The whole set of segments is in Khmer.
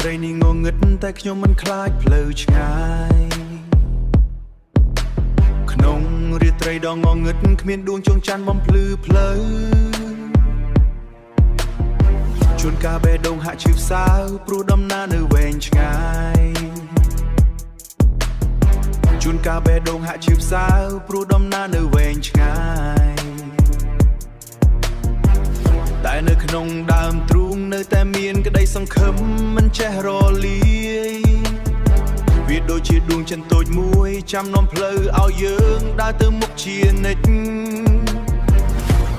ត្រីនេះងងឹតតែខ្ញុំមិនខ្លាចផ្លូវឆ្ងាយក្នុងរាត្រីដ៏ងងឹតគ្មានដួងចុងច័ន្ទបំភ្លឺផ្លូវជួនកាលបេះដូងហាក់ឈឺផ្សៅព្រោះដំណើរនៅវែងឆ្ងាយជួនកាលបេះដូងហាក់ឈឺផ្សៅព្រោះដំណើរនៅវែងឆ្ងាយតែនៅក្នុងដើមទ្រូងនៅតែមានក្តីសង្ឃឹមមិនចេះរលាយវាដូចជាដួងចិនតូចមួយចាំនាំផ្លូវឲ្យយើងដើរទៅមុខជានិច្ច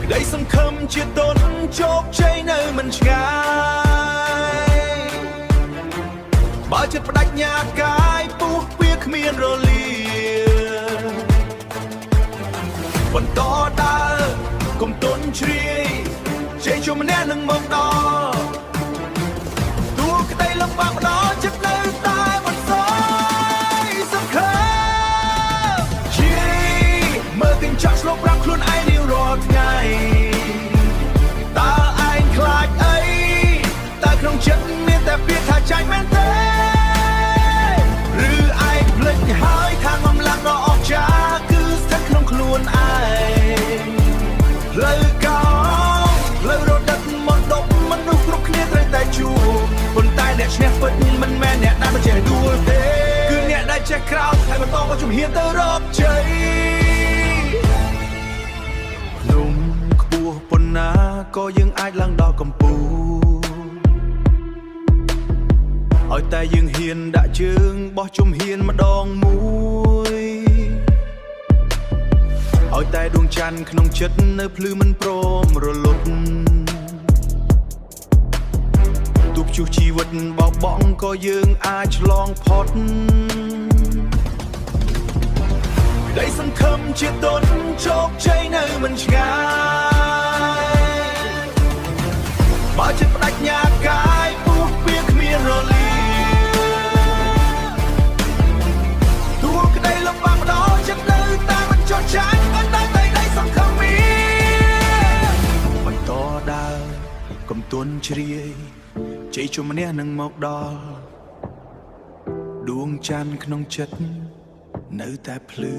ក្តីសង្ឃឹមជាទុនជោគជ័យនៅមិនឆ្ងាយបើចិត្តបដិញ្ញាកាយពុះវាគ្មានរលាបន្តដើរកុំទន់ជ្រាយជ័យជួបម្នាក់នឹងមកដល់ទោះក្តីលំបាកម្ដងចិត្តនៅតែមិនសោយសង្ឃឹមជ័យមើលកញ្ចក់ឆ្លងប្រាប់ខ្លួនឯងរៀងរាល់ថ្ងៃតើឯងខ្លាចអីតើក្នុងចិត្តមានតែពាក្យថាចាញ់មែនទេឬឯងភ្លេចហើយថាងំឡាំងដ៏អស្ចារ្យគឺស្ថិតក្នុងខ្លួនឯងផ្លូវកោផ្លូវរត់ដឹកមកដប់មនុស្សគ្រប់គ្នាត្រូវតែជួបប៉ុន្តែអ្នកឈ្នះពិតមិនមែនអ្នកដែលមិនចេះដួលទេគឺអ្នកដែលចេះក្រោកហើយបន្តមកជំហានទៅរកជ័យភ្នំខ្ពស់ប៉ុណ្ណាក៏យើងអាចឡើងដល់កំពូលឲ្យតែយើងហ៊ានដាក់ជើងបោះជំហានម្ដងមួយឲ្យតែដួងច័ន្ទក្នុងចិត្តនៅភ្លឺមិនព្រមរលត់ទោះព្យុះជីវិតបោកបង់ក៏យើងអាចឆ្លងផុតក្តីសង្ឃឹមជាទុនជោគជ័យនៅមិនឆ្ងាយបើចិត្តបដិញ្ញាកាយពុះវាគ្មានរលាទោះក្តីលំបាកម្ដងចិត្តនៅតែមិនចុះចាញ់មិនតែក្តីសង្ឃឹមមានបន្តដើរកុំទន់ជ្រាយជ័យជុំម្នាក់នឹងមកដល់ដួងច័ន្ទក្នុងចិត្តនៅតែភ្លឺ